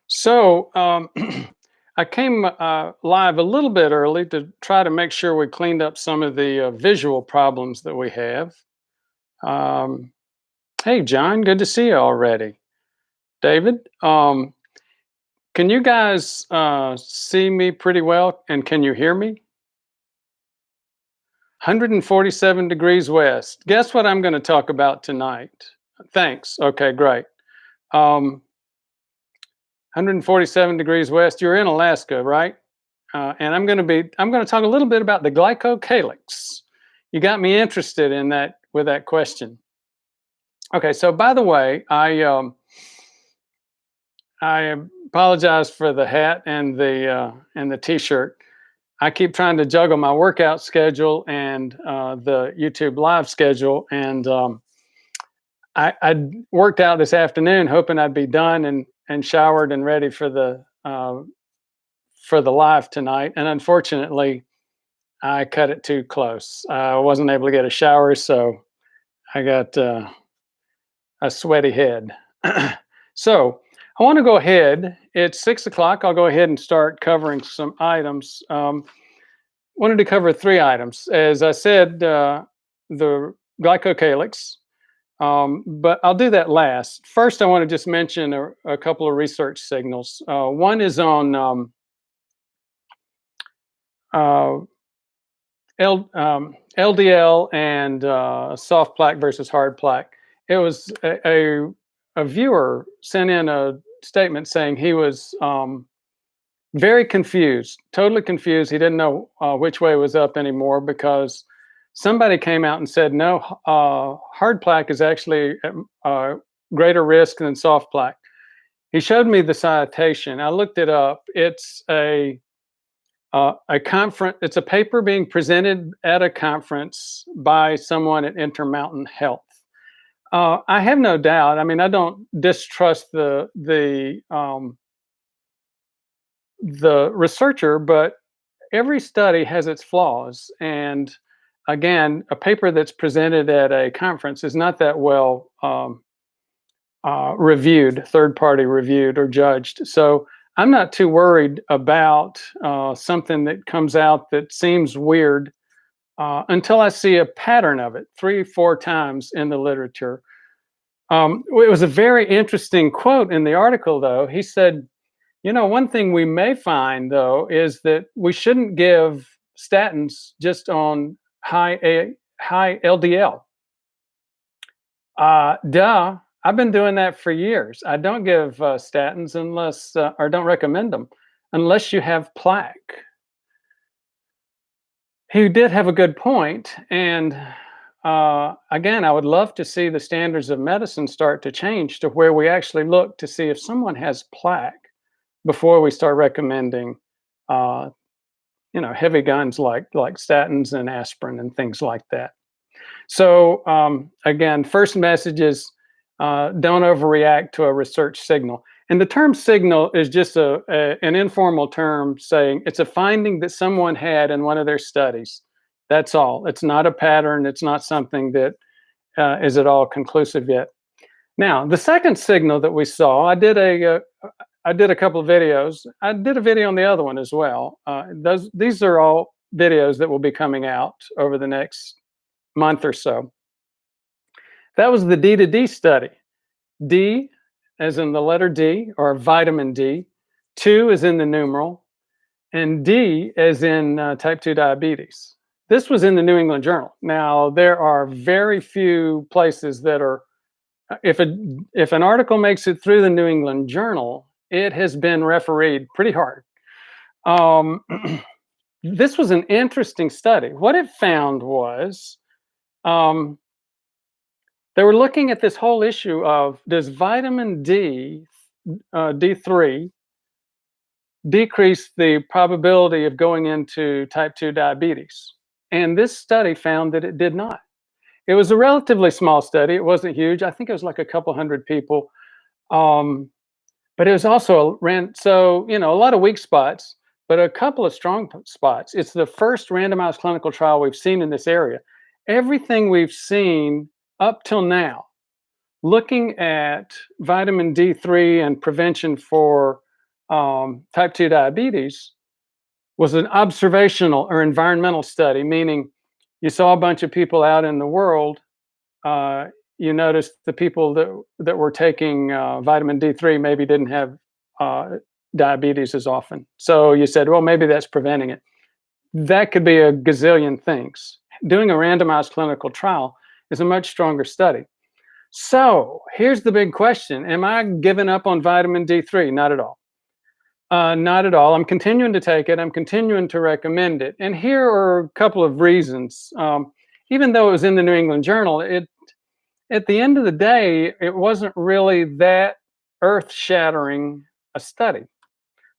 So I came live a little bit early to try to make sure we cleaned up some of the visual problems that we have. Um, hey, John, good to see you already. David, can you guys see me pretty well and can you hear me? 147 degrees west. Guess what I'm going to talk about tonight? Thanks. Okay, great. 147 degrees west. You're in Alaska, right? And I'm going to talk a little bit about the glycocalyx. You got me interested in that with that question. Okay, so by the way, I apologize for the hat and the t-shirt. I keep trying to juggle my workout schedule and the YouTube live schedule, and I worked out this afternoon, hoping I'd be done and showered and ready for the live tonight, and unfortunately, I cut it too close. I wasn't able to get a shower, so I got a sweaty head. So I want to go ahead. It's 6 o'clock. I'll go ahead and start covering some items. Wanted to cover 3 items. As I said, the glycocalyx, but I'll do that last. First, I want to just mention a couple of research signals. One is on LDL and soft plaque versus hard plaque. It was a viewer sent in a statement saying he was very confused, totally confused. He didn't know which way was up anymore because somebody came out and said, no, hard plaque is actually greater risk than soft plaque. He showed me the citation. I looked it up. It's a conference. It's a paper being presented at a conference by someone at Intermountain Health. I have no doubt. I mean, I don't distrust the researcher, but every study has its flaws. And again, a paper that's presented at a conference is not that well reviewed, third-party reviewed or judged. So I'm not too worried about something that comes out that seems weird until I see a pattern of it 3-4 times in the literature. It was a very interesting quote in the article, though. He said, you know, one thing we may find, though, is that we shouldn't give statins just on high LDL. Duh. I've been doing that for years. I don't give statins unless, or don't recommend them, unless you have plaque. He did have a good point, and again, I would love to see the standards of medicine start to change to where we actually look to see if someone has plaque before we start recommending, heavy guns like statins and aspirin and things like that. So again, first message is don't overreact to a research signal. And the term signal is just an informal term saying it's a finding that someone had in one of their studies. That's all. It's not a pattern. It's not something that is at all conclusive yet. Now, the second signal that we saw, I did a couple of videos. I did a video on the other one as well. These are all videos that will be coming out over the next month or so. That was the D to D study. D as in the letter D, or vitamin D. 2 is in the numeral, and D as in type 2 diabetes. This was in the New England Journal. Now, there are very few places that are, if an article makes it through the New England Journal, it has been refereed pretty hard. This was an interesting study. What it found was they were looking at this whole issue of, does vitamin D, D3, decrease the probability of going into type 2 diabetes? And this study found that it did not. It was a relatively small study. It wasn't huge. I think it was like a couple hundred people. But it was also so, a lot of weak spots, but a couple of strong spots. It's the first randomized clinical trial we've seen in this area. Everything we've seen up till now, looking at vitamin D3 and prevention for type 2 diabetes was an observational or environmental study, meaning you saw a bunch of people out in the world. You noticed the people that were taking vitamin D3 maybe didn't have uh, diabetes as often. So you said, well, maybe that's preventing it. That could be a gazillion things. Doing a randomized clinical trial is a much stronger study. So here's the big question. Am I giving up on vitamin D3? Not at all. Not at all. I'm continuing to take it. I'm continuing to recommend it. And here are a couple of reasons. Even though it was in the New England Journal, at the end of the day, it wasn't really that earth-shattering a study.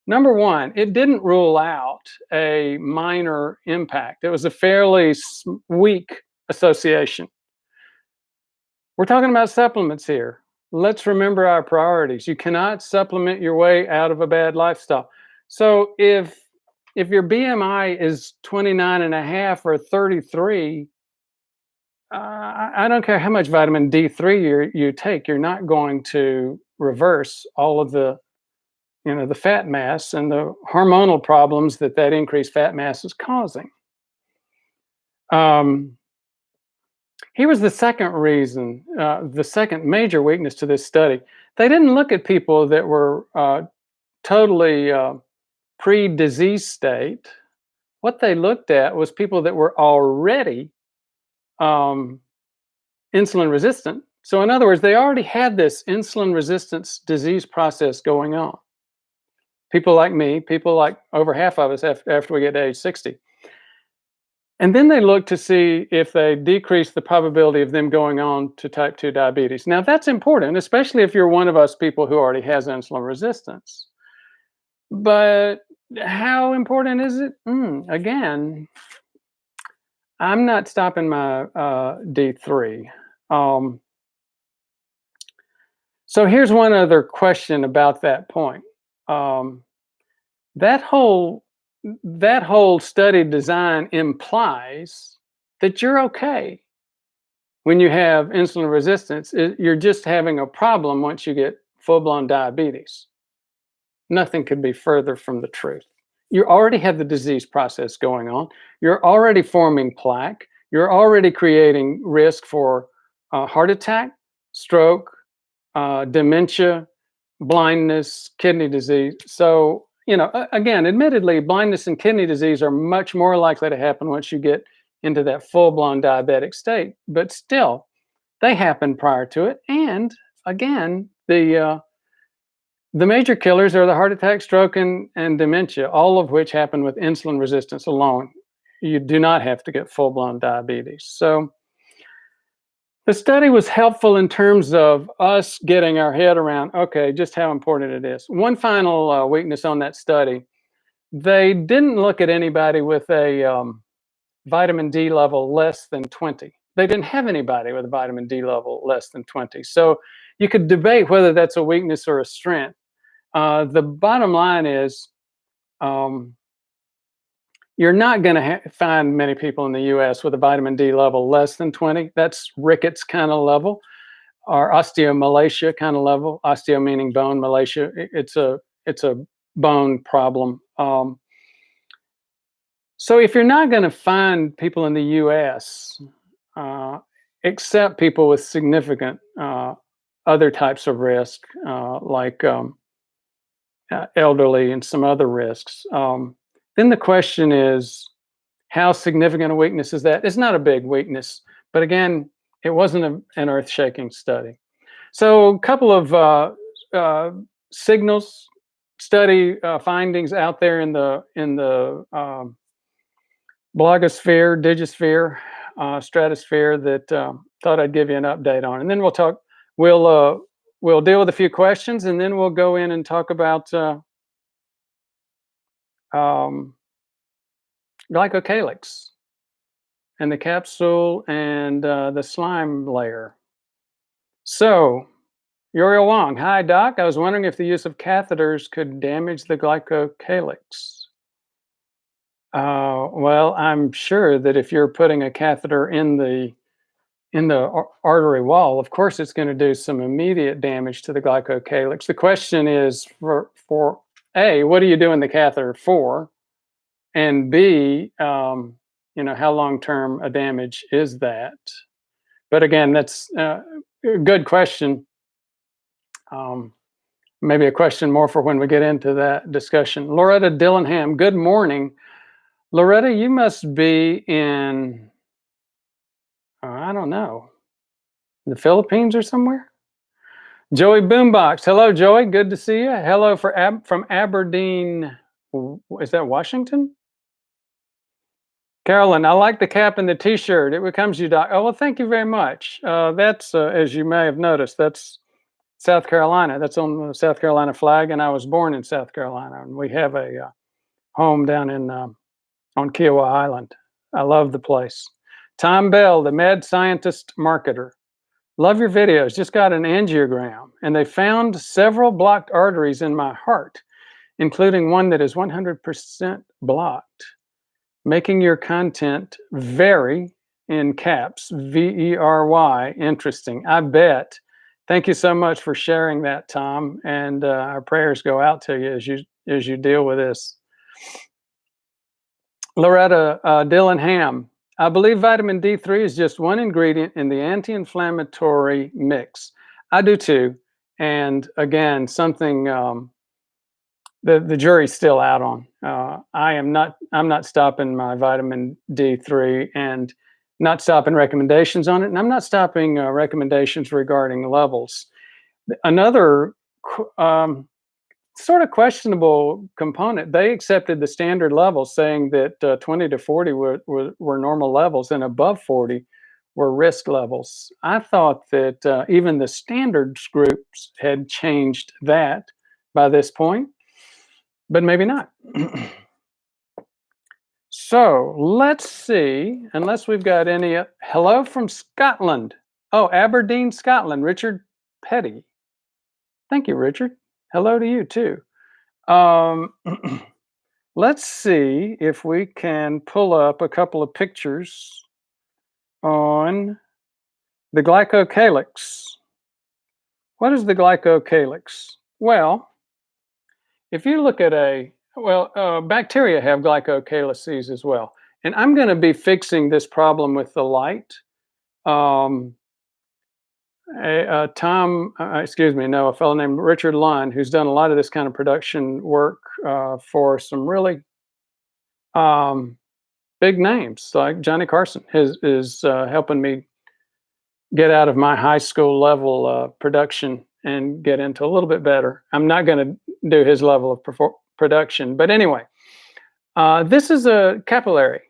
Number one, it didn't rule out a minor impact. It was a fairly weak association. We're talking about supplements here. Let's remember our priorities. You cannot supplement your way out of a bad lifestyle. So if your BMI is 29 and a half or 33, I don't care how much vitamin D3 you take, you're not going to reverse all of the the fat mass and the hormonal problems that increased fat mass is causing. Here was the second reason, the second major weakness to this study. They didn't look at people that were totally pre-disease state. What they looked at was people that were already insulin resistant. So in other words, they already had this insulin resistance disease process going on. People like me, people like over half of us after we get to age 60. And then they look to see if they decrease the probability of them going on to type 2 diabetes. Now, that's important, especially if you're one of us people who already has insulin resistance. But how important is it? Again, I'm not stopping my D3. So here's one other question about that point. That whole study design implies that you're okay when you have insulin resistance. You're just having a problem once you get full-blown diabetes. Nothing could be further from the truth. You already have the disease process going on. You're already forming plaque. You're already creating risk for heart attack, stroke, dementia, blindness, kidney disease. So, again, admittedly, blindness and kidney disease are much more likely to happen once you get into that full-blown diabetic state. But still, they happen prior to it. And again, the major killers are the heart attack, stroke, and dementia, all of which happen with insulin resistance alone. You do not have to get full-blown diabetes. So the study was helpful in terms of us getting our head around, okay, just how important it is. One final weakness on that study, they didn't look at anybody with a vitamin D level less than 20. They didn't have anybody with a vitamin D level less than 20. So you could debate whether that's a weakness or a strength. The bottom line is you're not going to find many people in the US with a vitamin D level less than 20. That's rickets kind of level, or osteomalacia kind of level. Osteo meaning bone, malacia. It's a bone problem. So if you're not going to find people in the US, except people with significant other types of risk, like elderly and some other risks, then the question is, how significant a weakness is that? It's not a big weakness, but again, it wasn't an earth-shaking study. So a couple of signals, study findings out there in the blogosphere, digisphere, stratosphere that thought I'd give you an update on, and then we'll talk. We'll deal with a few questions, and then we'll go in and talk about glycocalyx and the capsule and the slime layer. So, Uriel Wong, hi doc. I was wondering if the use of catheters could damage the glycocalyx. Well, I'm sure that if you're putting a catheter in the artery wall, of course it's going to do some immediate damage to the glycocalyx. The question is, for A, what are you doing the catheter for? And B, how long-term a damage is that? But again, that's a good question. Um, Maybe a question more for when we get into that discussion. Loretta Dillingham, good morning. Loretta, you must be in, I don't know, the Philippines or somewhere? Joey Boombox, hello, Joey, good to see you. Hello from Aberdeen, is that Washington? Carolyn, I like the cap and the T-shirt. It becomes you, Doc. Oh, well, thank you very much. That's, as you may have noticed, that's South Carolina. That's on the South Carolina flag, and I was born in South Carolina. And we have a home down in on Kiowa Island. I love the place. Tom Bell, the med scientist marketer. Love your videos. Just got an angiogram, and they found several blocked arteries in my heart, including one that is 100% blocked. Making your content very, in caps, VERY, interesting. I bet. Thank you so much for sharing that, Tom, and our prayers go out to you as you deal with this. Loretta Dillingham, I believe vitamin D3 is just one ingredient in the anti-inflammatory mix. I do too, and again, something the jury's still out on. I'm not stopping my vitamin D3 and not stopping recommendations on it, and I'm not stopping recommendations regarding levels. Another sort of questionable component, they accepted the standard levels, saying that 20 to 40 were normal levels, and above 40 were risk levels. I thought that even the standards groups had changed that by this point, but maybe not. So let's see, unless we've got any. Hello from Scotland. Oh, Aberdeen, Scotland. Richard Petty. Thank you, Richard. Hello to you too. Let's see if we can pull up a couple of pictures on the glycocalyx. What is the glycocalyx? Well, if you look at bacteria have glycocalyces as well. And I'm going to be fixing this problem with the light. A fellow named Richard Lunn, who's done a lot of this kind of production work for some really big names like Johnny Carson, is helping me get out of my high school level production and get into a little bit better. I'm not going to do his level of production, but anyway, this is a capillary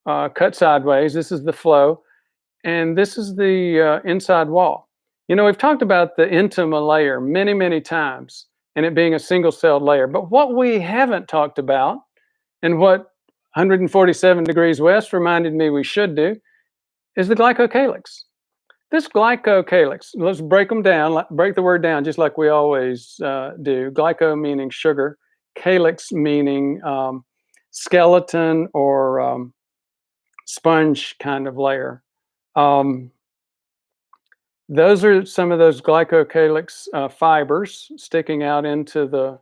cut sideways. This is the flow, and this is the inside wall. We've talked about the intima layer many, many times, and it being a single-celled layer. But what we haven't talked about, and what 147 degrees west reminded me we should do, is the glycocalyx. This glycocalyx, let's break them down, break the word down just like we always do. Glyco meaning sugar, calyx meaning skeleton or sponge kind of layer. Those are some of those glycocalyx fibers sticking out into the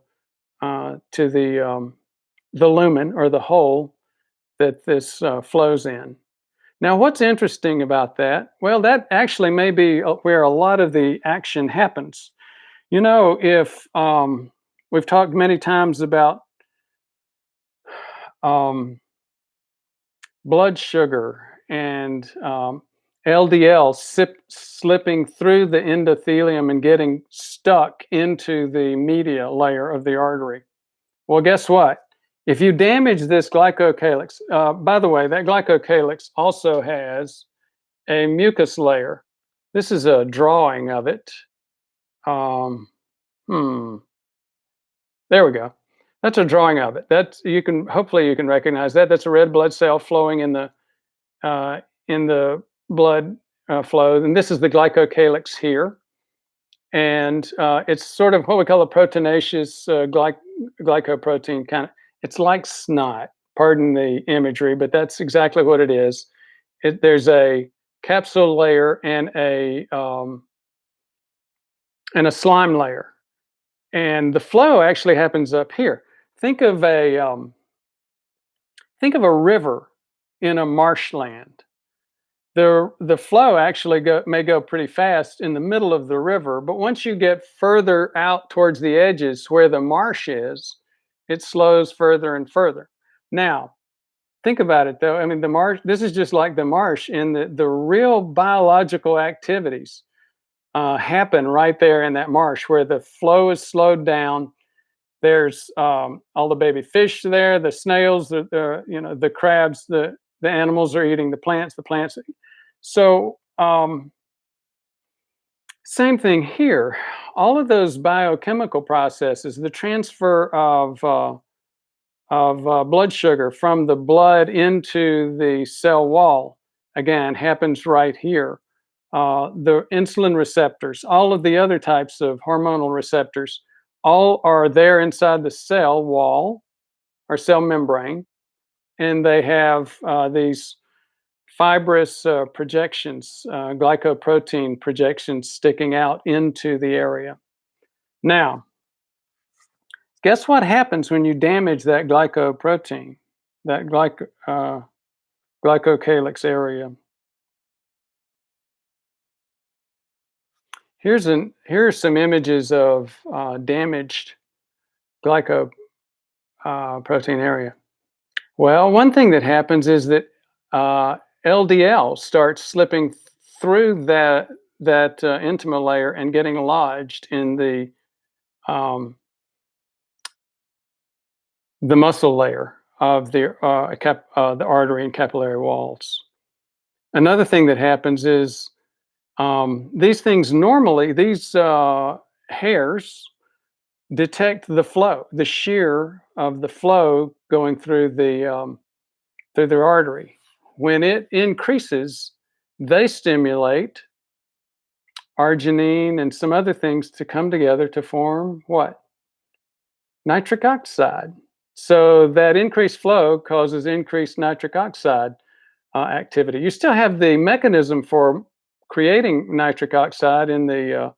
lumen or the hole that this flows in. Now, what's interesting about that? Well, that actually may be where a lot of the action happens. If we've talked many times about blood sugar and LDL slipping through the endothelium and getting stuck into the media layer of the artery. Well, guess what? If you damage this glycocalyx, by the way, that glycocalyx also has a mucus layer. This is a drawing of it. There we go. That's a drawing of it. Hopefully you can recognize that. That's a red blood cell flowing in the blood flow, and this is the glycocalyx here. And it's sort of what we call a proteinaceous glycoprotein kind of. It's like snot, pardon the imagery, but that's exactly what it is. There's a capsule layer and a slime layer. and the flow actually happens up here. Think of a river in a marshland. The flow actually may go pretty fast in the middle of the river, but once you get further out towards the edges where the marsh is, it slows further and further. Now, think about it though. I mean, the marsh, this is just like the marsh, in the real biological activities happen right there in that marsh where the flow is slowed down. There's all the baby fish there, the snails, the crabs, the animals are eating the plants, So same thing here. All of those biochemical processes, the transfer of blood sugar from the blood into the cell wall, again, happens right here. The insulin receptors, all of the other types of hormonal receptors, all are there inside the cell wall or cell membrane, and they have these fibrous projections, glycoprotein projections sticking out into the area. Now, guess what happens when you damage that glycoprotein, that glycocalyx area? Here are some images of damaged glycoprotein area. Well, one thing that happens is that LDL starts slipping through that intima layer and getting lodged in the muscle layer of the artery and capillary walls. Another thing that happens is these things normally, these hairs detect the flow, the shear of the flow going through the artery. When it increases, they stimulate arginine and some other things to come together to form what? Nitric oxide. So that increased flow causes increased nitric oxide activity. You still have the mechanism for creating nitric oxide in the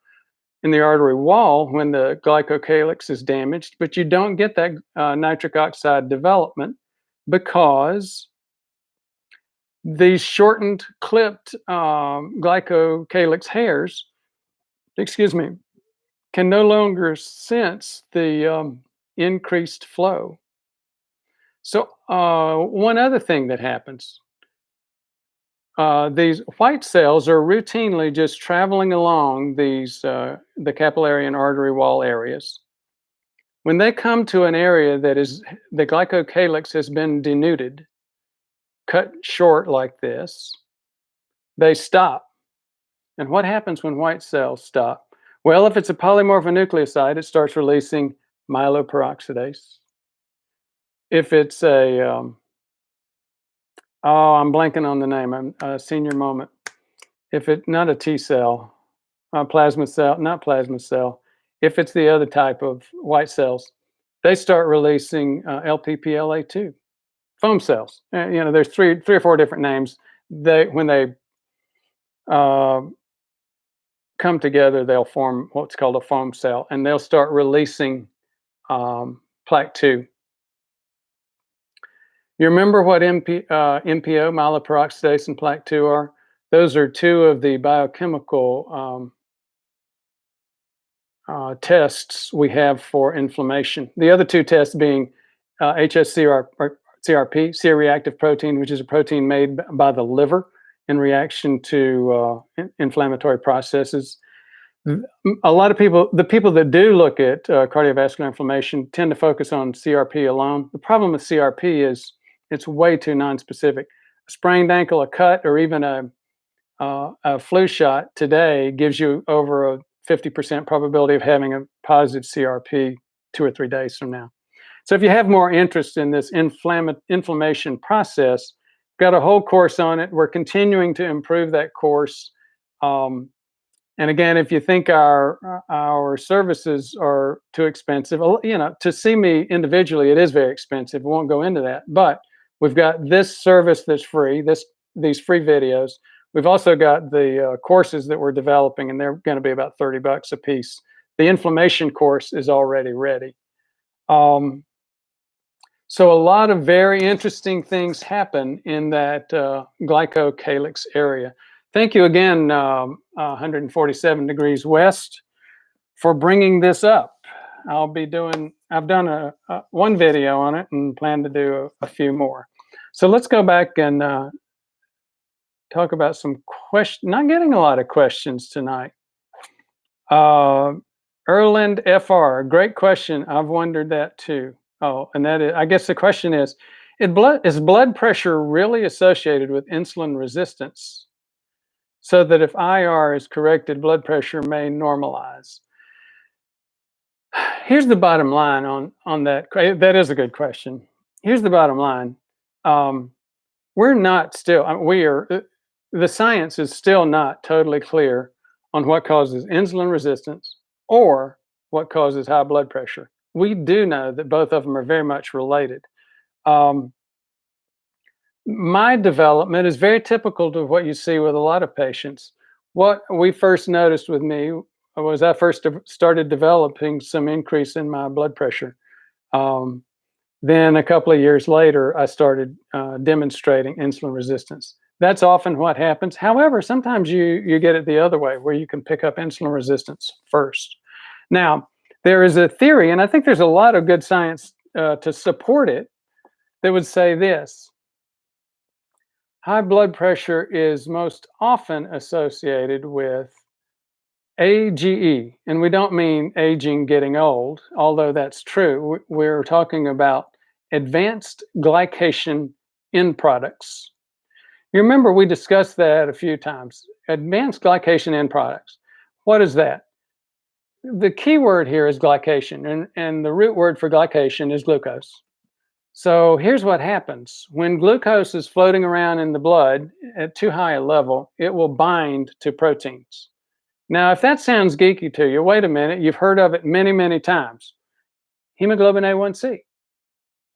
artery wall when the glycocalyx is damaged, but you don't get that nitric oxide development because these shortened, clipped glycocalyx hairs, can no longer sense the increased flow. So one other thing that happens, these white cells are routinely just traveling along these the capillary and artery wall areas. When they come to an area that is, the glycocalyx has been denuded, cut short like this, they stop. And what happens when white cells stop? Well, if it's a polymorphonucleoside, it starts releasing myeloperoxidase. If it's a, oh, I'm blanking on the name, I'm a senior moment. If it's not a T cell, plasma cell, not plasma cell, if it's the other type of white cells, they start releasing LPPLA2, foam cells. There's three or four different names. When they come together, they'll form what's called a foam cell, and they'll start releasing plaque 2. You remember what MPO, myeloperoxidase, and plaque 2 are? Those are two of the biochemical tests we have for inflammation. The other two tests being HSCRP, C-reactive protein, which is a protein made by the liver in reaction to inflammatory processes. A lot of people, the people that do look at cardiovascular inflammation, tend to focus on CRP alone. The problem with CRP is it's way too nonspecific. A sprained ankle, a cut, or even a flu shot today gives you over a 50% probability of having a positive CRP 2 or 3 days from now. So if you have more interest in this inflammation process, we've got a whole course on it. We're continuing to improve that course. And again, if you think our services are too expensive, to see me individually, it is very expensive. We won't go into that, but we've got this service that's free, these free videos. We've also got the courses that we're developing, and they're going to be about $30 a piece. the inflammation course is already ready. So a lot of very interesting things happen in that glycocalyx area. Thank you again, 147 degrees west, for bringing this up. I've done one video on it and plan to do a few more. So let's go back and talk about some questions. Not getting a lot of questions tonight. Erland FR, great question. I've wondered that too. Oh, and that is, I guess the question is blood pressure really associated with insulin resistance? So that if IR is corrected, blood pressure may normalize. Here's the bottom line on that. That is a good question. Here's the bottom line. We're not still, the science is still not totally clear on what causes insulin resistance or what causes high blood pressure. We do know that both of them are very much related. My development is very typical to what you see with a lot of patients. What we first noticed with me was I first started developing some increase in my blood pressure. Then a couple of years later, I started demonstrating insulin resistance. That's often what happens. However, sometimes you get it the other way, where you can pick up insulin resistance first. Now, there is a theory, and I think there's a lot of good science to support it, that would say this: high blood pressure is most often associated with AGE, and we don't mean aging, getting old, although that's true. We're talking about advanced glycation end products. You remember we discussed that a few times. Advanced glycation end products. What is that? The key word here is glycation, and the root word for glycation is glucose. So here's what happens. When glucose is floating around in the blood at too high a level, it will bind to proteins. Now, if that sounds geeky to you, wait a minute, you've heard of it many, many times. Hemoglobin A1C.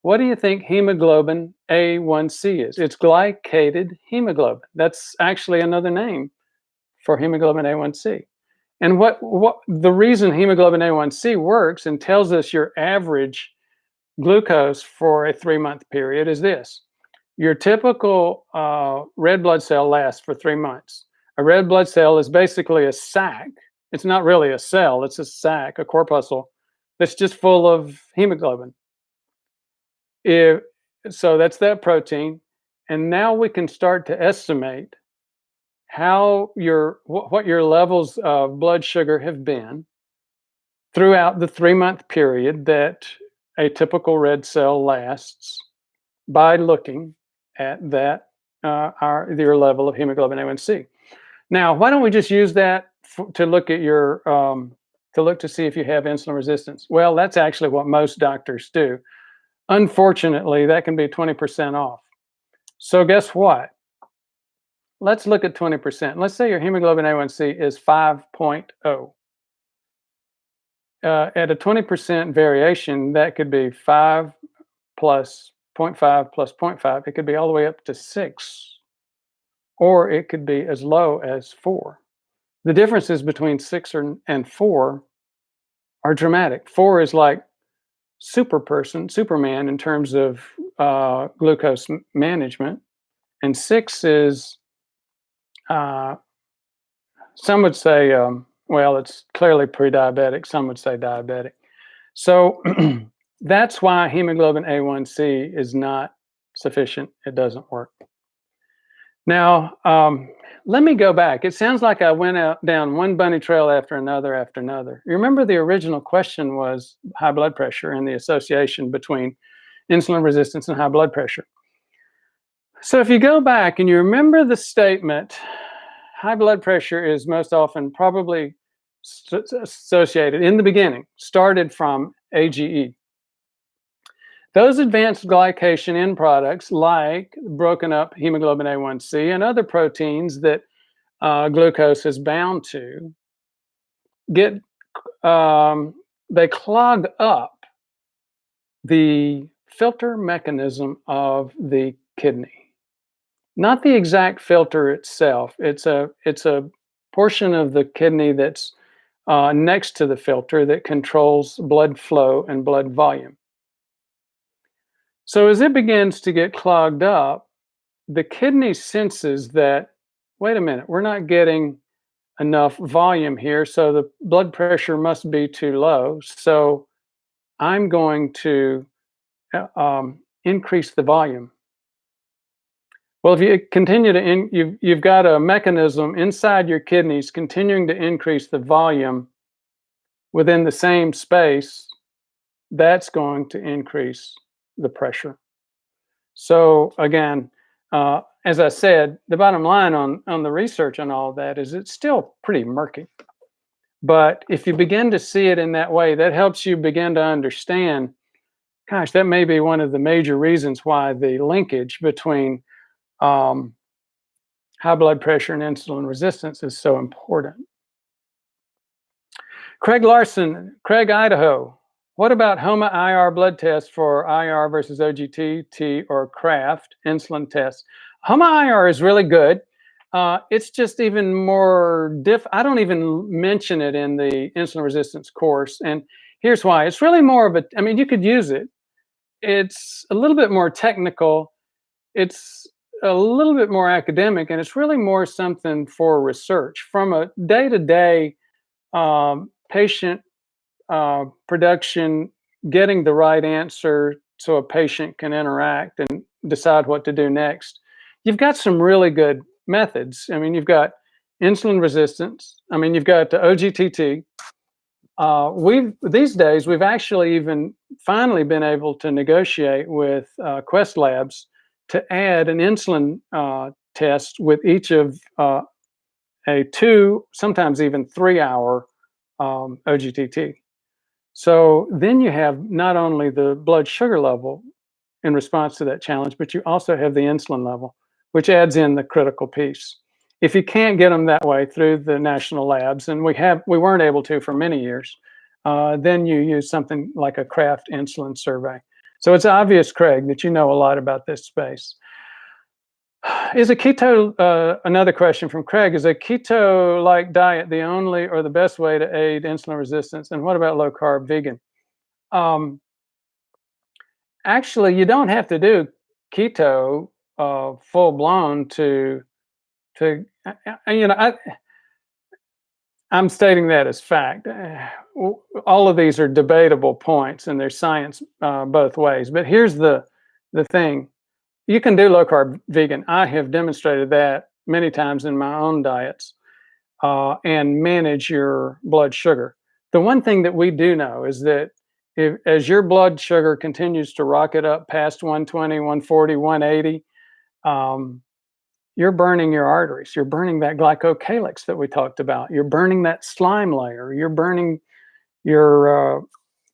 What do you think hemoglobin A1C is? It's glycated hemoglobin. That's actually another name for hemoglobin A1C. And what the reason hemoglobin A1C works and tells us your average glucose for a 3-month period is this. Your typical red blood cell lasts for 3 months. A red blood cell is basically a sac. It's not really a cell, it's a sac, a corpuscle, that's just full of hemoglobin. So that's that protein. And now we can start to estimate how what your levels of blood sugar have been throughout the 3-month period that a typical red cell lasts by looking at that your level of hemoglobin A1C. Now, why don't we just use that to look at your to see if you have insulin resistance? Well, that's actually what most doctors do. Unfortunately, that can be 20% off. So guess what? Let's look at 20%. Let's say your hemoglobin A1C is 5.0. At a 20% variation, that could be 5 plus 0.5 plus 0.5. It could be all the way up to 6, or it could be as low as 4. The differences between 6 and 4 are dramatic. 4 is like Superman in terms of glucose management, and 6 is some would say, well, it's clearly pre-diabetic. Some would say diabetic. So that's why hemoglobin A1C is not sufficient. It doesn't work. Now, let me go back. It sounds like I went down one bunny trail after another. You remember the original question was high blood pressure and the association between insulin resistance and high blood pressure. So if you go back and you remember the statement, high blood pressure is most often probably associated in the beginning, started from AGE. Those advanced glycation end products, like broken up hemoglobin A1C and other proteins that glucose is bound to, they clog up the filter mechanism of the kidney. Not the exact filter itself. It's a portion of the kidney that's next to the filter that controls blood flow and blood volume. So as it begins to get clogged up, the kidney senses that, wait a minute, we're not getting enough volume here, so the blood pressure must be too low. So I'm going to increase the volume. Well, if you continue to, you've got a mechanism inside your kidneys continuing to increase the volume within the same space, that's going to increase the pressure. So again, as I said, the bottom line on the research on all of that is it's still pretty murky. But if you begin to see it in that way, that helps you begin to understand, gosh, that may be one of the major reasons why the linkage between high blood pressure and insulin resistance is so important. Craig Larson, Craig, Idaho. What about HOMA-IR blood tests for IR versus OGTT or CRAFT insulin tests? HOMA-IR is really good. It's just even more I don't even mention it in the insulin resistance course. And here's why. It's really more of a, I mean, you could use it. It's a little bit more technical. It's a little bit more academic, and it's really more something for research. From a day-to-day patient production, getting the right answer so a patient can interact and decide what to do next. You've got some really good methods. I mean, you've got insulin resistance. I mean, you've got the OGTT. These days, we've actually even finally been able to negotiate with Quest Labs to add an insulin test with each of a 2, sometimes even 3-hour OGTT. So then you have not only the blood sugar level in response to that challenge, but you also have the insulin level, which adds in the critical piece. If you can't get them that way through the national labs, and we weren't able to for many years, then you use something like a CRAFT insulin survey. So it's obvious, Craig, that you know a lot about this space. Is a keto, another question from Craig, is a keto-like diet the only or the best way to aid insulin resistance? And what about low-carb vegan? Actually, you don't have to do keto full-blown to you know, I'm stating that as fact. All of these are debatable points, and there's science both ways. But here's the thing. You can do low-carb vegan. I have demonstrated that many times in my own diets and manage your blood sugar. The one thing that we do know is that as your blood sugar continues to rocket up past 120, 140, 180, you're burning your arteries. You're burning that glycocalyx that we talked about. You're burning that slime layer. You're burning your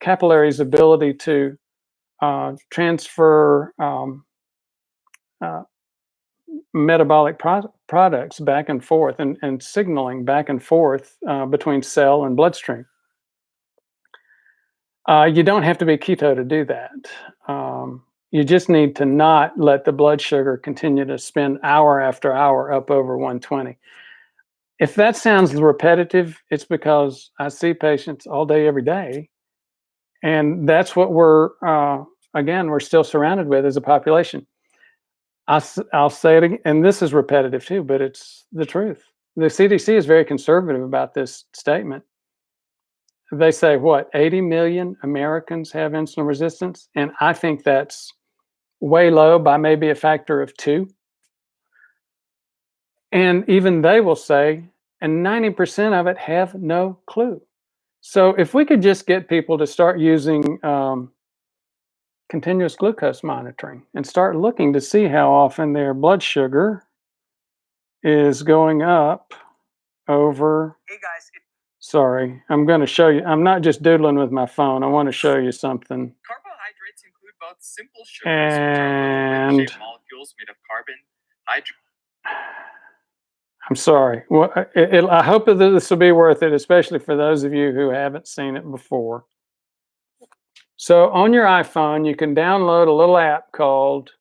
capillaries' ability to transfer metabolic products back and forth and signaling back and forth between cell and bloodstream. You don't have to be keto to do that. You just need to not let the blood sugar continue to spend hour after hour up over 120. If that sounds repetitive, it's because I see patients all day, every day. And that's what again, we're still surrounded with as a population. I'll say it again, and this is repetitive too, but it's the truth. The CDC is very conservative about this statement. They say, what, 80 million Americans have insulin resistance? And I think that's way low by maybe a factor of 2. And even they will say, and 90% of it have no clue. So if we could just get people to start using continuous glucose monitoring and start looking to see how often their blood sugar is going up over. Hey guys. Sorry, I'm going to show you. I'm not just doodling with my phone. I want to show you something. Carbohydrates include both simple sugars, and which are molecules made of carbon, hydrogen. I'm sorry. Well, I hope that this will be worth it, especially for those of you who haven't seen it before. So on your iPhone, you can download a little app called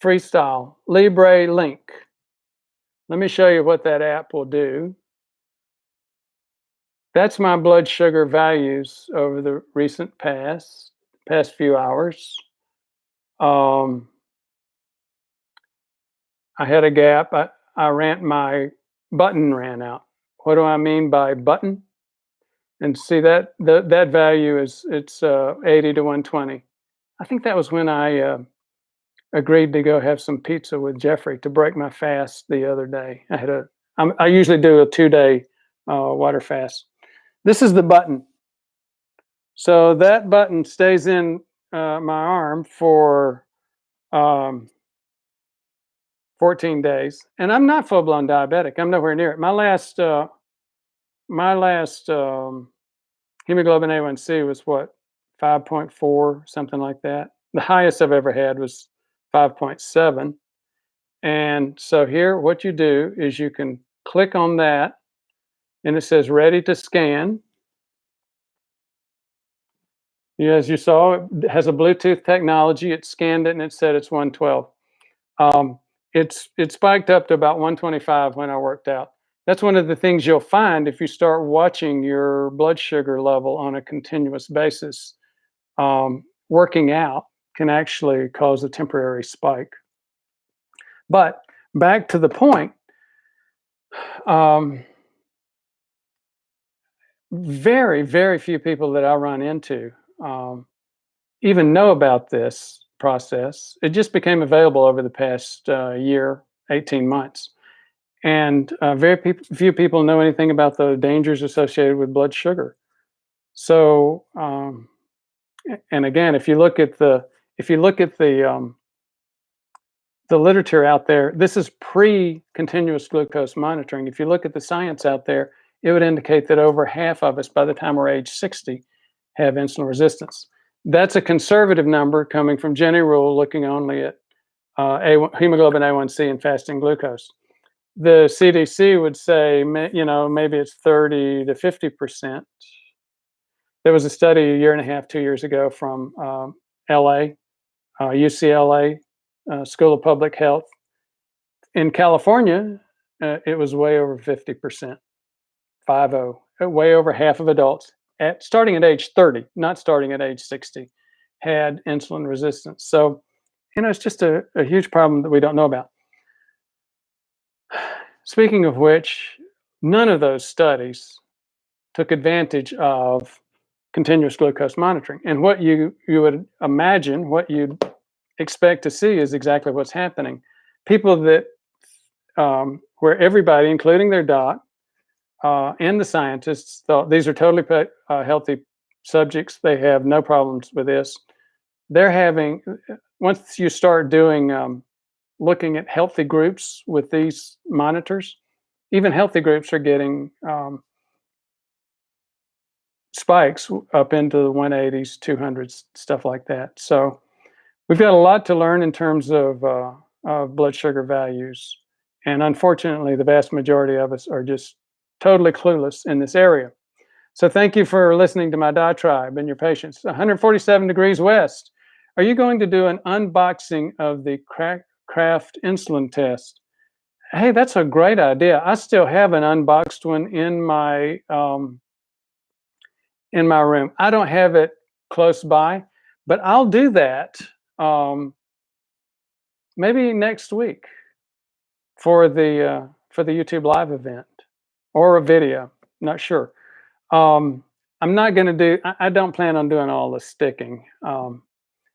Freestyle Libre Link. Let me show you what that app will do. That's my blood sugar values over the recent past few hours. Um, I had a gap. My button ran out. What do I mean by button? And see that value is 80 to 120. I think that was when I agreed to go have some pizza with Jeffrey to break my fast the other day. I usually do a 2-day water fast. This is the button. So that button stays in my arm for 14 days, and I'm not full-blown diabetic. I'm nowhere near it. My last hemoglobin A1C was what, 5.4, something like that. The highest I've ever had was 5.7. And so here, what you do is you can click on that, and it says ready to scan. As you saw, it has a Bluetooth technology. It scanned it and it said it's 112. It spiked up to about 125 when I worked out. That's one of the things you'll find if you start watching your blood sugar level on a continuous basis. Working out can actually cause a temporary spike. But back to the point, very, very few people that I run into even know about this process. It just became available over the past year, 18 months. And few people know anything about the dangers associated with blood sugar. So, and again, if you look at the literature out there, this is pre-continuous glucose monitoring. If you look at the science out there, it would indicate that over half of us by the time we're age 60 have insulin resistance. That's a conservative number coming from Jenny Rule, looking only at hemoglobin A1C and fasting glucose. The CDC would say, maybe it's 30 to 50%. There was a study a year and a half, 2 years ago from LA, UCLA, School of Public Health. In California, it was way over 50%, 50, way over half of adults starting at age 30, not starting at age 60, had insulin resistance. So, it's just a huge problem that we don't know about. Speaking of which, none of those studies took advantage of continuous glucose monitoring. And what you would imagine, what you'd expect to see is exactly what's happening. People that, where everybody, including their doc and the scientists, thought these are totally healthy subjects. They have no problems with this. They're having, once you start doing, looking at healthy groups with these monitors, even healthy groups are getting spikes up into the 180s, 200s, stuff like that. So we've got a lot to learn in terms of blood sugar values. And unfortunately, the vast majority of us are just totally clueless in this area. So thank you for listening to my diatribe and your patience. 147 degrees west. Are you going to do an unboxing of the Kraft insulin test? Hey, that's a great idea. I still have an unboxed one in my room. I don't have it close by, but I'll do that maybe next week for the YouTube live event or a video. Not sure. I'm not going to do. I don't plan on doing all the sticking.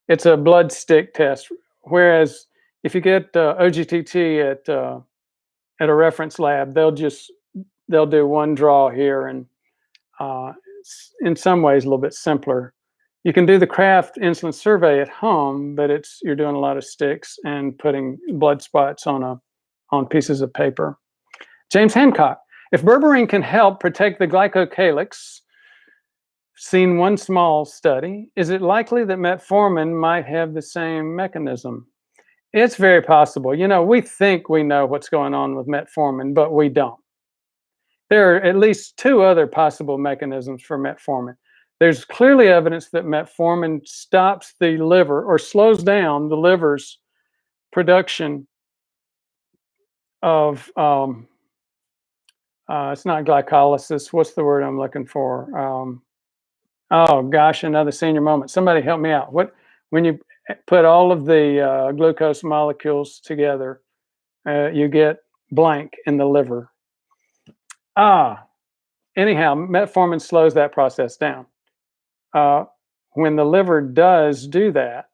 It's a blood stick test. Whereas if you get OGTT at a reference lab, they'll do one draw here, and it's in some ways a little bit simpler. You can do the Kraft insulin survey at home, but you're doing a lot of sticks and putting blood spots on pieces of paper. James Hancock, if berberine can help protect the glycocalyx, seen one small study, is it likely that metformin might have the same mechanism? It's very possible. We think we know what's going on with metformin, but we don't. There are at least 2 other possible mechanisms for metformin. There's clearly evidence that metformin stops the liver or slows down the liver's production of It's not glycolysis. What's the word I'm looking for? Oh gosh, another senior moment. Somebody help me out. When you put all of the glucose molecules together, you get blank in the liver. Anyhow, metformin slows that process down. When the liver does do that,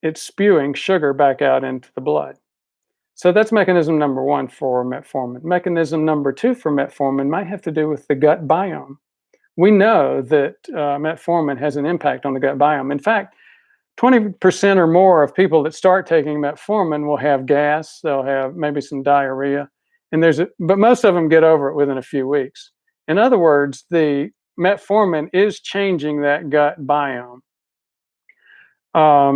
it's spewing sugar back out into the blood. So that's mechanism number one for metformin. Mechanism number two for metformin might have to do with the gut biome. We know that metformin has an impact on the gut biome. In fact, 20% or more of people that start taking metformin will have gas, they'll have maybe some diarrhea, but most of them get over it within a few weeks. In other words, the metformin is changing that gut biome.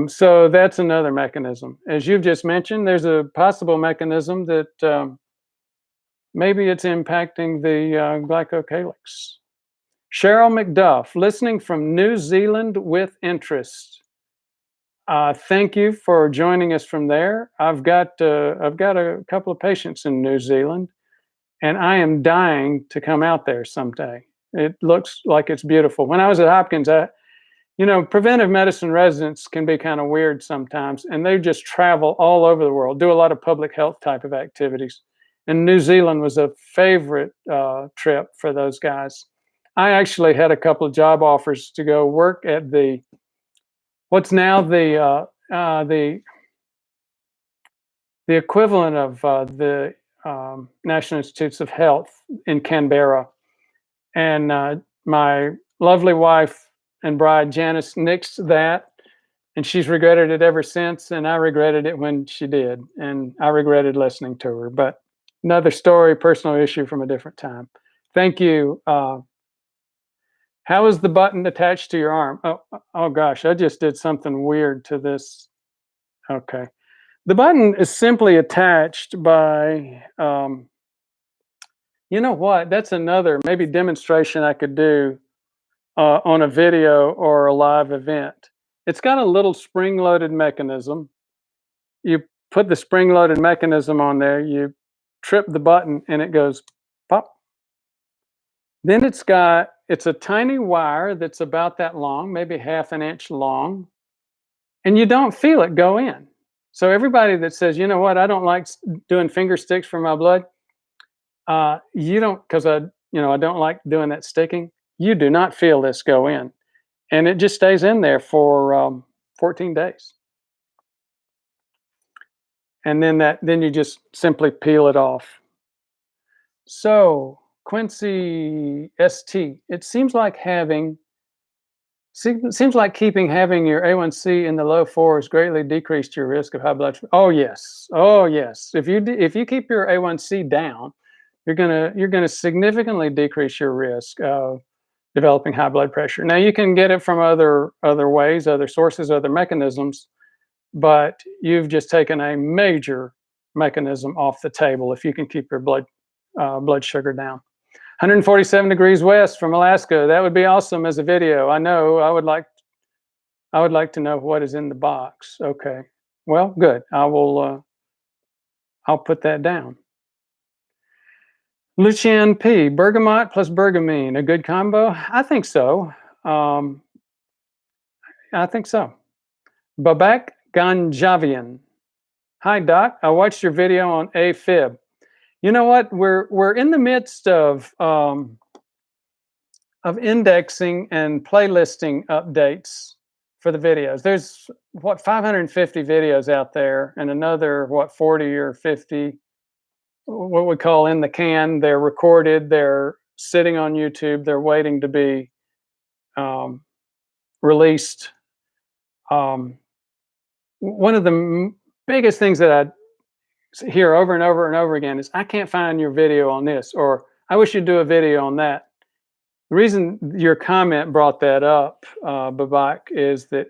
So that's another mechanism. As you've just mentioned, there's a possible mechanism that maybe it's impacting the glycocalyx. Cheryl McDuff, listening from New Zealand with interest. Thank you for joining us from there. I've got a couple of patients in New Zealand, and I am dying to come out there someday. It looks like it's beautiful. When I was at Hopkins, preventive medicine residents can be kind of weird sometimes, and they just travel all over the world, do a lot of public health type of activities. And New Zealand was a favorite trip for those guys. I actually had a couple of job offers to go work at what's now the equivalent of the National Institutes of Health in Canberra. And my lovely wife and bride Janice nixed that, and she's regretted it ever since, and I regretted it when she did, and I regretted listening to her. But another story, personal issue from a different time. Thank you. How is the button attached to your arm? Oh gosh, I just did something weird to this. Okay. The button is simply attached by, you know what? That's another maybe demonstration I could do on a video or a live event. It's got a little spring-loaded mechanism. You put the spring-loaded mechanism on there, you trip the button, and it goes pop. Then it's a tiny wire that's about that long, maybe half an inch long, and you don't feel it go in. So everybody that says, you know what, I don't like doing finger sticks for my blood, you don't, because I don't like doing that sticking. You do not feel this go in, and it just stays in there for 14 days. And then you just simply peel it off. So Quincy ST, it seems like keeping having your A1C in the low 4s greatly decreased your risk of high blood sugar. Oh yes. If you keep your A1C down, you're gonna significantly decrease your risk of developing high blood pressure. Now you can get it from other ways, other sources, other mechanisms, but you've just taken a major mechanism off the table if you can keep your blood sugar down. 147 degrees west from Alaska. That would be awesome as a video. I know. I would like to know what is in the box. Okay. Well, good. I'll put that down. Lucian P. Bergamot plus bergamine, a good combo? I think so. I think so. Babak Ganjavian. Hi, Doc. I watched your video on AFib. You know what? We're in the midst of indexing and playlisting updates for the videos. There's 550 videos out there, and another 40 or 50 what we call in the can. They're recorded. They're sitting on YouTube. They're waiting to be released. One of the biggest things that I hear over and over and over again is, I can't find your video on this, or I wish you'd do a video on that. The reason your comment brought that up, Babak, is that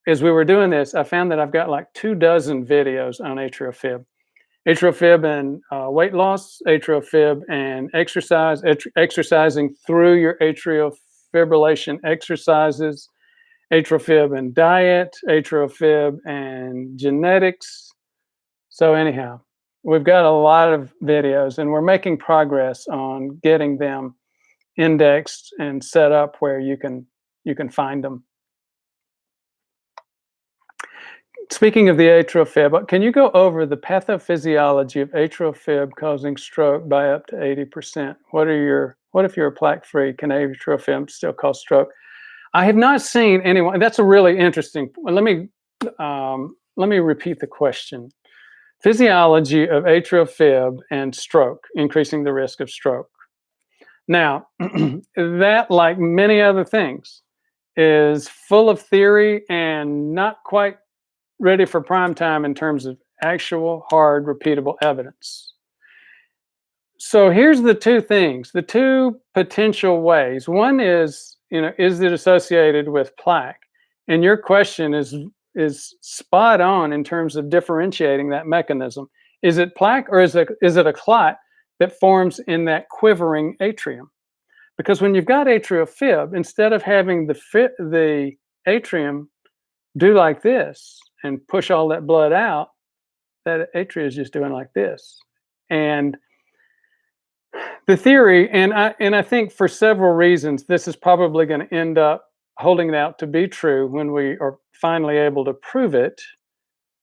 as we were doing this, I found that I've got like 24 videos on atrial fib. Atrial fib and weight loss, atrial fib and exercise, exercising through your atrial fibrillation exercises, atrial fib and diet, atrial fib and genetics. So anyhow, we've got a lot of videos, and we're making progress on getting them indexed and set up where you can find them. Speaking of the atrial fib, can you go over the pathophysiology of atrial fib causing stroke by up to 80%? What if you're plaque-free? Can atrial fib still cause stroke? I have not seen anyone. That's a really interesting. Let me repeat the question. Physiology of atrial fib and stroke, increasing the risk of stroke. Now, that, like many other things, is full of theory and not quite ready for prime time in terms of actual, hard, repeatable evidence. So here's the two things, the two potential ways. One is, is it associated with plaque? And your question is spot on in terms of differentiating that mechanism. Is it plaque, or is it a clot that forms in that quivering atrium? Because when you've got atrial fib, instead of having the atrium do like this and push all that blood out, that atria is just doing like this. And the theory, and I think for several reasons, this is probably going to end up holding it out to be true when we are finally able to prove it,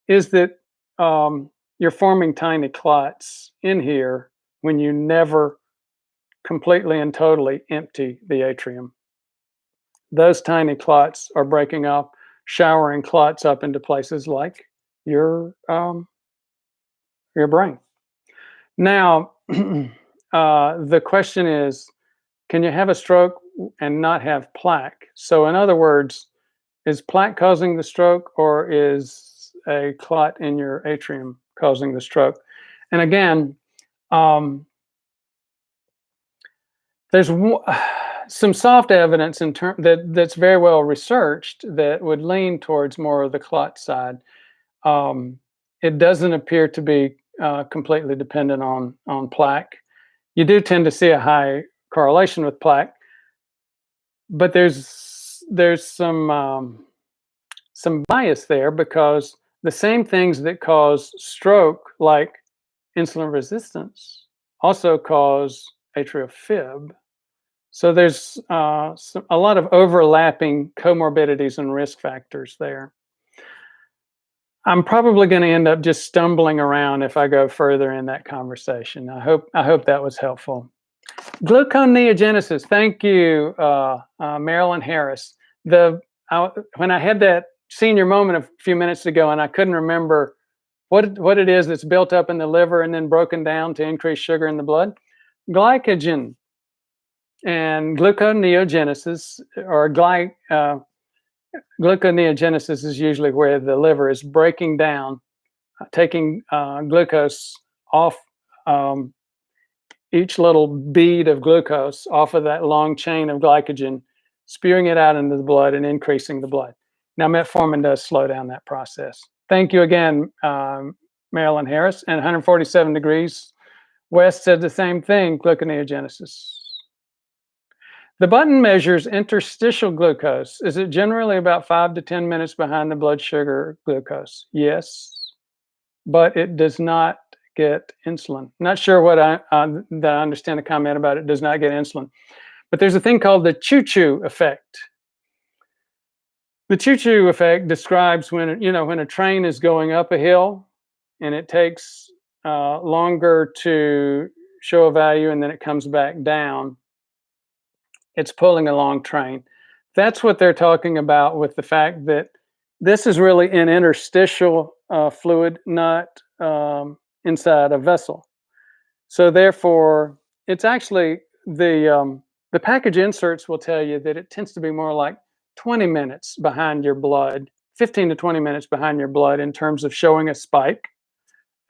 is that you're forming tiny clots in here when you never completely and totally empty the atrium. Those tiny clots are breaking up, showering clots up into places like your brain. Now, the question is, can you have a stroke and not have plaque? So in other words, is plaque causing the stroke, or is a clot in your atrium causing the stroke? And again, there's some soft evidence that's very well researched that would lean towards more of the clot side. It doesn't appear to be completely dependent on plaque. You do tend to see a high correlation with plaque, but there's some bias there, because the same things that cause stroke, like insulin resistance, also cause atrial fib. So there's a lot of overlapping comorbidities and risk factors there. I'm probably going to end up just stumbling around if I go further in that conversation. I hope that was helpful. Gluconeogenesis. Thank you, Marilyn Harris. When I had that senior moment a few minutes ago, and I couldn't remember what it is that's built up in the liver and then broken down to increase sugar in the blood. Glycogen and gluconeogenesis, or gluconeogenesis is usually where the liver is breaking down, taking glucose off, each little bead of glucose off of that long chain of glycogen, spewing it out into the blood and increasing the blood. Now, metformin does slow down that process. Thank you again, Marilyn Harris. And 147 degrees west said the same thing, gluconeogenesis. The button measures interstitial glucose. Is it generally about 5 to 10 minutes behind the blood sugar glucose? Yes, but it does not get insulin. Not sure what that I understand the comment about it does not get insulin. But there's a thing called the choo-choo effect. The choo-choo effect describes when a train is going up a hill and it takes longer to show a value and then it comes back down. It's pulling a long train. That's what they're talking about with the fact that this is really an interstitial fluid, not inside a vessel. So therefore, it's actually the package inserts will tell you that it tends to be more like 20 minutes behind your blood, 15 to 20 minutes behind your blood in terms of showing a spike.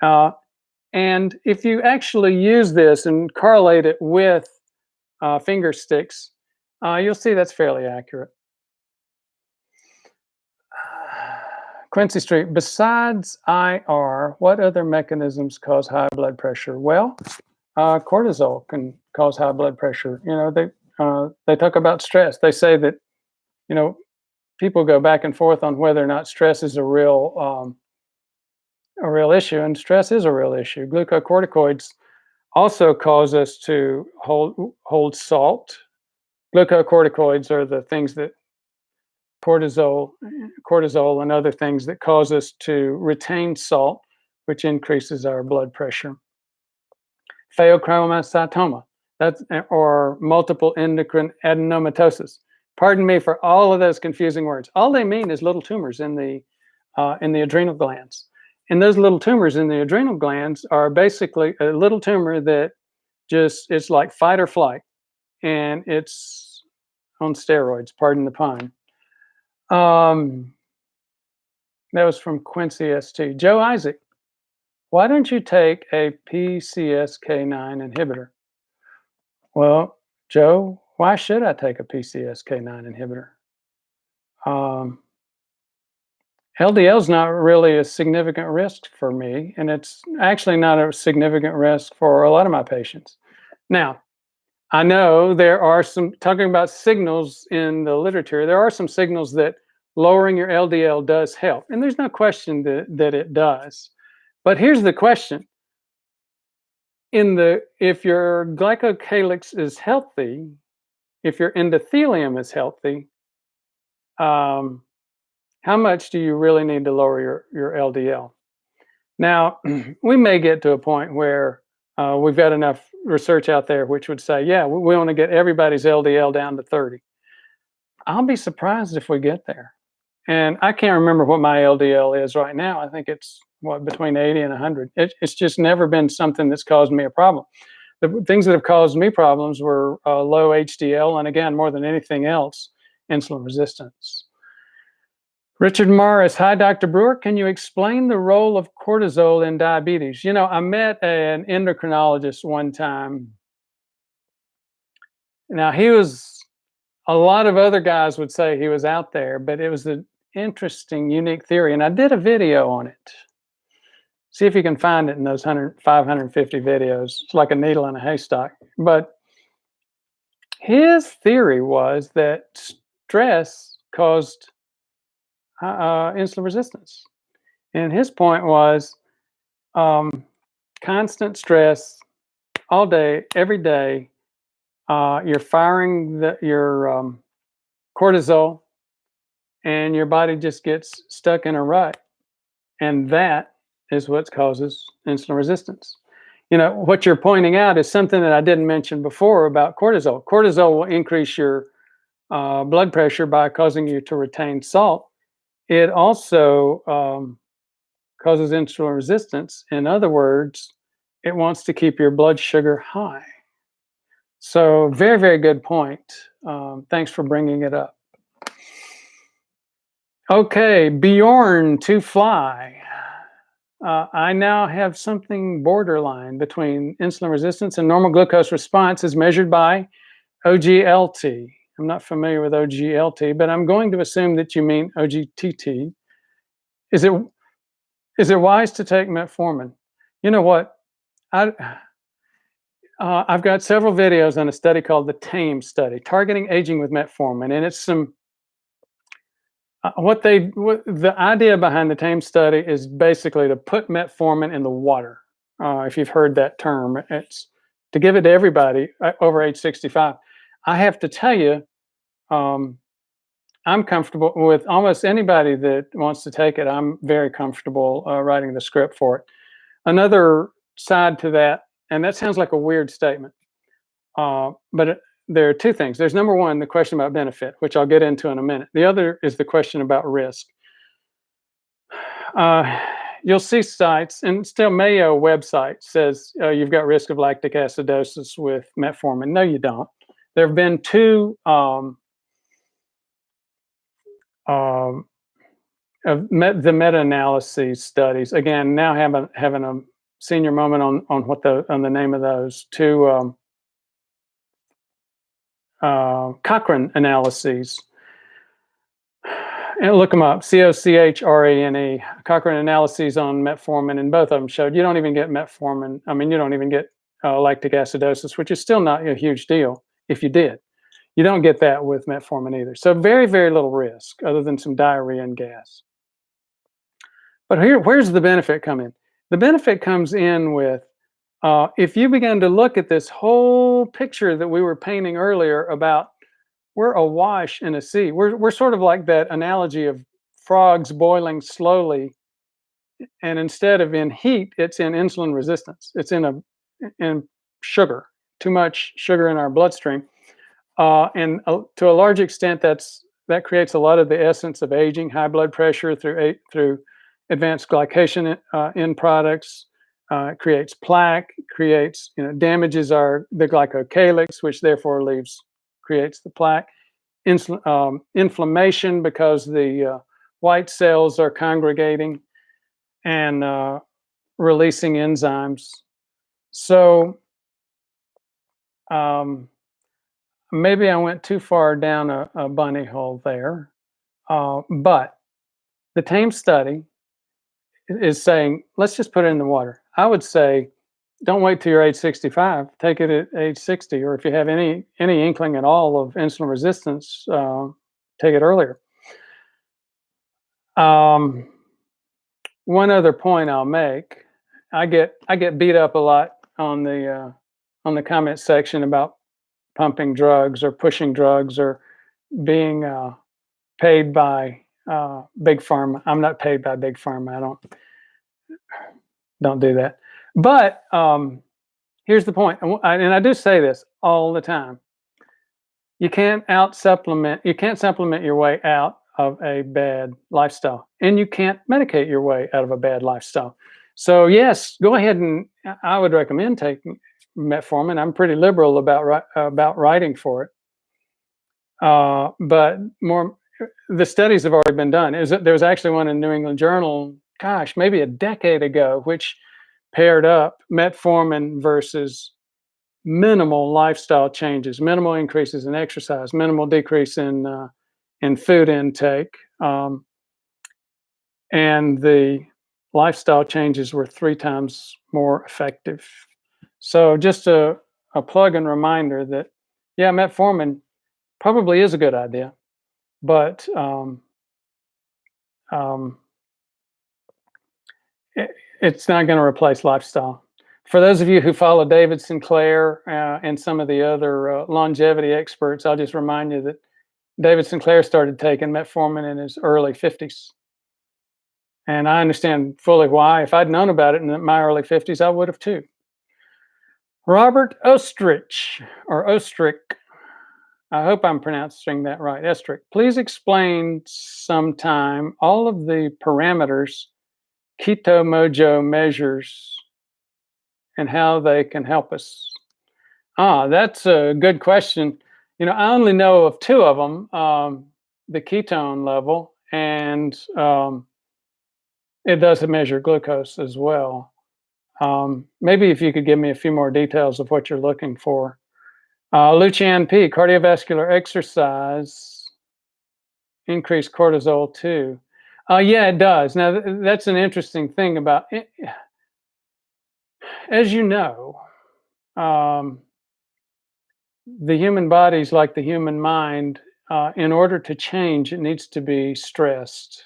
And if you actually use this and correlate it with finger sticks, you'll see that's fairly accurate. Quincy Street, besides IR, what other mechanisms cause high blood pressure? Well, cortisol can cause high blood pressure. They talk about stress. They say that, people go back and forth on whether or not stress is a real a real issue, and stress is a real issue. Glucocorticoids also cause us to hold salt. Glucocorticoids are the things that cortisol and other things that cause us to retain salt, which increases our blood pressure. Pheochromocytoma, that's or multiple endocrine adenomatosis. Pardon me for all of those confusing words. All they mean is little tumors in the adrenal glands. And those little tumors in the adrenal glands are basically a little tumor that it's like fight or flight, and it's on steroids, pardon the pun. That was from Quincy ST. Joe Isaac, why don't you take a PCSK9 inhibitor? Well, Joe, why should I take a PCSK9 inhibitor? LDL is not really a significant risk for me, and it's actually not a significant risk for a lot of my patients. Now, I know there are some, talking about signals in the literature, there are some signals that lowering your LDL does help, and there's no question that it does. But here's the question. If your glycocalyx is healthy, if your endothelium is healthy, how much do you really need to lower your LDL? Now, we may get to a point where we've got enough research out there which would say, yeah, we want to get everybody's LDL down to 30. I'll be surprised if we get there. And I can't remember what my LDL is right now. I think it's between 80 and 100. It's just never been something that's caused me a problem. The things that have caused me problems were low HDL, and again, more than anything else, insulin resistance. Richard Morris, hi, Dr. Brewer. Can you explain the role of cortisol in diabetes? You know, I met an endocrinologist one time. Now, a lot of other guys would say he was out there, but it was an interesting, unique theory. And I did a video on it. See if you can find it in those 550 videos. It's like a needle in a haystack. But his theory was that stress caused insulin resistance. And his point was constant stress all day, every day. You're firing your cortisol, and your body just gets stuck in a rut. And that is what causes insulin resistance. You know, what you're pointing out is something that I didn't mention before about cortisol. Cortisol will increase your blood pressure by causing you to retain salt. It also causes insulin resistance. In other words, it wants to keep your blood sugar high. So very, very good point. Thanks for bringing it up. Okay, Bjorn to fly. I now have something borderline between insulin resistance and normal glucose response as measured by OGLT. I'm not familiar with OGLT, but I'm going to assume that you mean OGTT. Is it wise to take metformin? You know what? I've got several videos on a study called the TAME study, Targeting Aging with Metformin, and it's some. The idea behind the TAME study is basically to put metformin in the water. If you've heard that term, it's to give it to everybody over age 65. I have to tell you, I'm comfortable with almost anybody that wants to take it. I'm very comfortable writing the script for it. Another side to that, and that sounds like a weird statement, but there are two things. There's number one, the question about benefit, which I'll get into in a minute. The other is the question about risk. You'll see sites, and still Mayo website says you've got risk of lactic acidosis with metformin. No, you don't. There have been two the meta-analysis studies. Again, now having a senior moment on what on the name of those two. Cochrane analyses. And look them up, COCHRANE, Cochrane analyses on metformin, and both of them showed you don't even get metformin. I mean, you don't even get lactic acidosis, which is still not a huge deal if you did. You don't get that with metformin either. So very, very little risk other than some diarrhea and gas. But where's the benefit come in? The benefit comes in with if you begin to look at this whole picture that we were painting earlier about we're awash in a sea. We're sort of like that analogy of frogs boiling slowly, and instead of in heat, it's in insulin resistance. It's in sugar, too much sugar in our bloodstream, and to a large extent, that creates a lot of the essence of aging, high blood pressure through advanced glycation end products. It creates plaque, creates damages the glycocalyx, which therefore creates the plaque. Inflammation because the white cells are congregating and releasing enzymes. So maybe I went too far down a bunny hole there, but the TAME study is saying, let's just put it in the water. I would say, don't wait till you're age 65. Take it at age 60, or if you have any inkling at all of insulin resistance, take it earlier. One other point I'll make: I get beat up a lot on the comment section about pumping drugs or pushing drugs or being paid by big pharma. I'm not paid by big pharma. I don't do that. But here's the point, and I do say this all the time: you can't supplement your way out of a bad lifestyle, and you can't medicate your way out of a bad lifestyle. So yes, go ahead, and I would recommend taking metformin. I'm pretty liberal about writing for it, but the studies have already been done. There was actually one in New England Journal, gosh, maybe a decade ago, which paired up metformin versus minimal lifestyle changes, minimal increases in exercise, minimal decrease in food intake, and the lifestyle changes were 3 times more effective. So just a plug and reminder that, yeah, metformin probably is a good idea, but it's not going to replace lifestyle. For those of you who follow David Sinclair and some of the other longevity experts, I'll just remind you that David Sinclair started taking metformin in his early 50s. And I understand fully why. If I'd known about it in my early 50s, I would have too. Robert Ostrich, or Ostrich, I hope I'm pronouncing that right, Ostrich, please explain sometime all of the parameters Keto Mojo measures and how they can help us. That's a good question. I only know of 2 of them, the ketone level, and it does measure glucose as well. Maybe if you could give me a few more details of what you're looking for. Lucian P, cardiovascular exercise, increased cortisol too. Yeah, it does. Now, that's an interesting thing about it. As you know, the human body is like the human mind. In order to change, it needs to be stressed.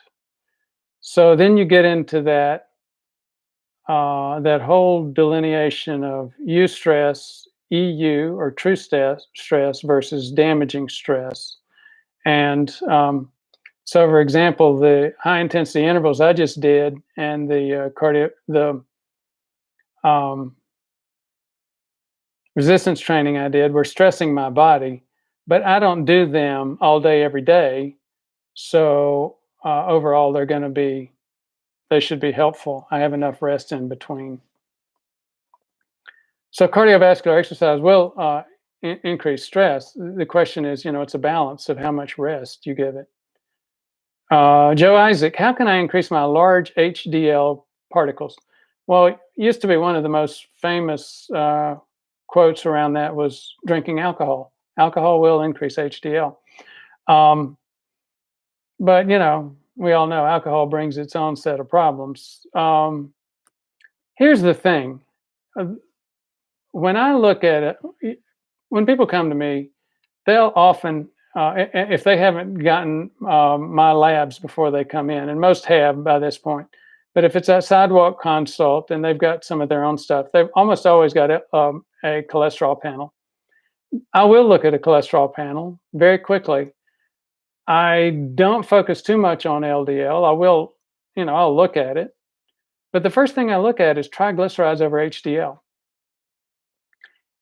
So then you get into that whole delineation of eustress, EU, or true stress versus damaging stress. And so, for example, the high intensity intervals I just did and the resistance training I did were stressing my body, but I don't do them all day, every day. So overall, they should be helpful. I have enough rest in between. So cardiovascular exercise will increase stress. The question is, it's a balance of how much rest you give it. Joe Isaac, how can I increase my large HDL particles? Well, it used to be one of the most famous quotes around that was drinking alcohol. Alcohol will increase HDL. But, we all know alcohol brings its own set of problems. Here's the thing. When I look at it, when people come to me, they'll often, if they haven't gotten my labs before they come in, and most have by this point, But if it's a sidewalk consult and they've got some of their own stuff, they've almost always got a cholesterol panel. I will look at a cholesterol panel very quickly. I don't focus too much on LDL. I will, I'll look at it. But the first thing I look at is triglycerides over HDL.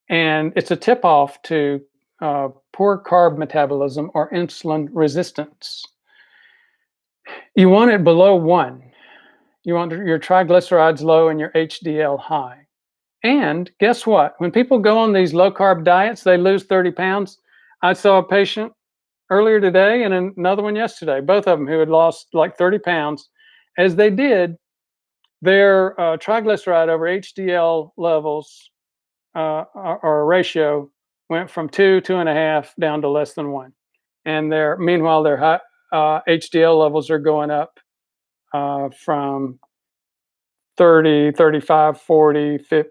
And it's a tip off to poor carb metabolism or insulin resistance. You want it below 1. You want your triglycerides low and your HDL high. And guess what? When people go on these low carb diets, they lose 30 pounds. I saw a patient earlier today and another one yesterday, both of them who had lost like 30 pounds. As they did, their triglyceride over HDL levels or ratio went from 2.5 down to less than 1. And meanwhile, their high, HDL levels are going up from 30, 35, 40, 50,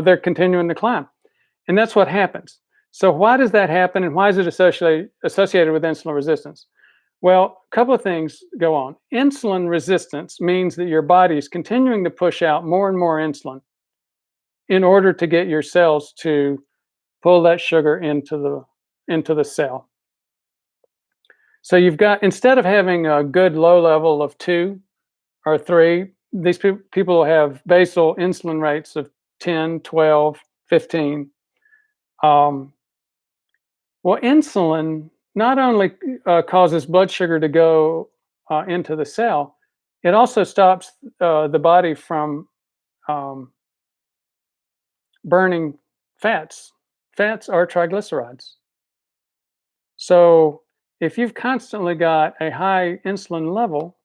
they're continuing to climb. And that's what happens. So why does that happen and why is it associated with insulin resistance? Well, a couple of things go on. Insulin resistance means that your body is continuing to push out more and more insulin in order to get your cells to pull that sugar into the cell. So you've got, instead of having a good low level of 2 or 3, these people will have basal insulin rates of 10, 12, 15. Well, insulin not only causes blood sugar to go into the cell, it also stops the body from burning fats. Fats are triglycerides. So if you've constantly got a high insulin level,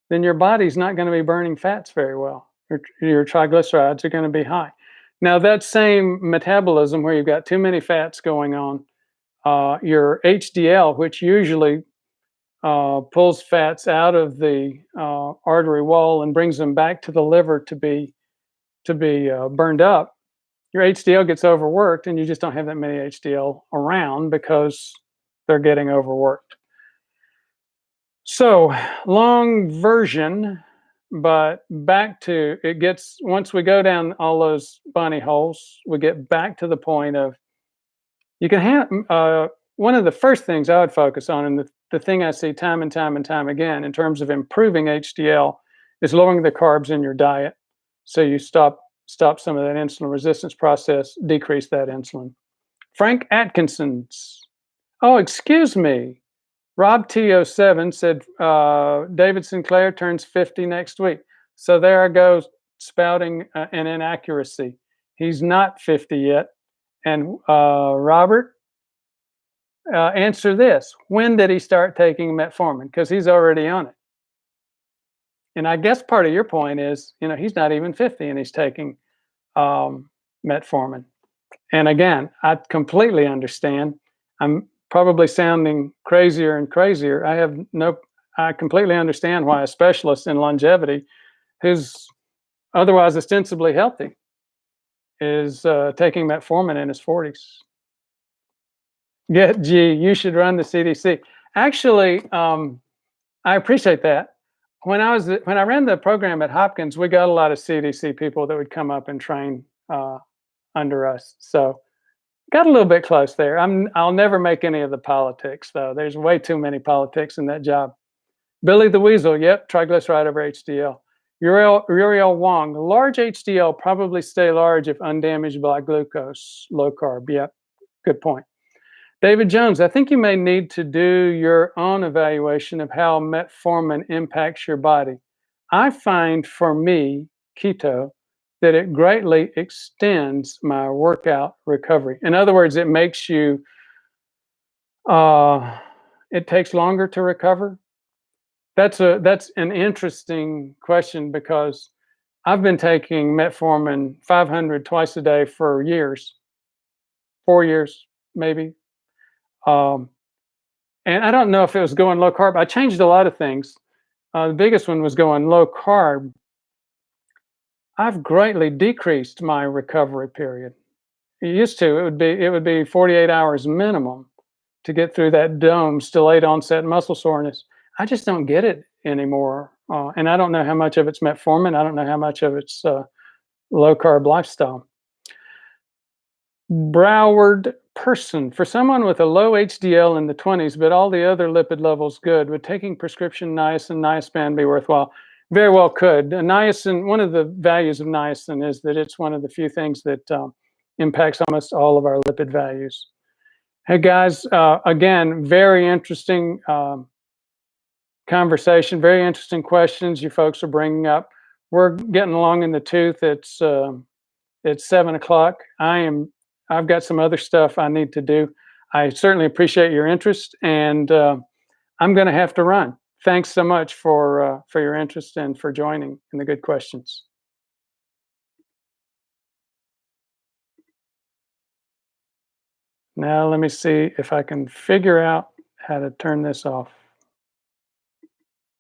then your body's not going to be burning fats very well. Your triglycerides are going to be high. Now, that same metabolism where you've got too many fats going on, your HDL, which usually pulls fats out of the artery wall and brings them back to the liver to be burned up, your HDL gets overworked and you just don't have that many HDL around because they're getting overworked. So, long version, but back to it gets, once we go down all those bunny holes, we get back to the point of you can have one of the first things I would focus on, and the thing I see time and time and time again in terms of improving HDL is lowering the carbs in your diet. So you stop some of that insulin resistance process, decrease that insulin. Frank Atkinson's, oh, excuse me. Rob T07 said David Sinclair turns 50 next week. So there I go spouting an inaccuracy. He's not 50 yet. And Robert, answer this. When did he start taking metformin? Because he's already on it. And I guess part of your point is, he's not even 50 and he's taking metformin. And again, I completely understand. I'm probably sounding crazier and crazier. I completely understand why a specialist in longevity who's otherwise ostensibly healthy is taking metformin in his 40s. Yeah, gee, you should run the CDC. Actually, I appreciate that. When I ran the program at Hopkins, we got a lot of CDC people that would come up and train under us. So got a little bit close there. I'll never make any of the politics though. There's way too many politics in that job. Billy the Weasel, yep, triglyceride over HDL. Uriel Wong, large HDL probably stay large if undamaged by glucose, low carb. Yep, good point. David Jones, I think you may need to do your own evaluation of how metformin impacts your body. I find for me, keto, that it greatly extends my workout recovery. In other words, it makes you, it takes longer to recover. That's an interesting question because I've been taking metformin 500 twice a day for years, 4 years maybe. And I don't know if it was going low carb. I changed a lot of things. The biggest one was going low carb. I've greatly decreased my recovery period. It used to, it would be 48 hours minimum to get through that DOMS, delayed onset muscle soreness. I just don't get it anymore And I don't know how much of it's metformin. I don't know how much of it's low carb lifestyle. Broward person. For someone with a low HDL in the 20s, but all the other lipid levels good, would taking prescription niacin be worthwhile? Very well could. Niacin, one of the values of niacin is that it's one of the few things that impacts almost all of our lipid values. Hey guys, again, very interesting conversation, very interesting questions you folks are bringing up. We're getting along in the tooth. It's 7 o'clock. I've got some other stuff I need to do. I certainly appreciate your interest, and I'm going to have to run. Thanks so much for your interest and for joining and the good questions. Now let me see if I can figure out how to turn this off.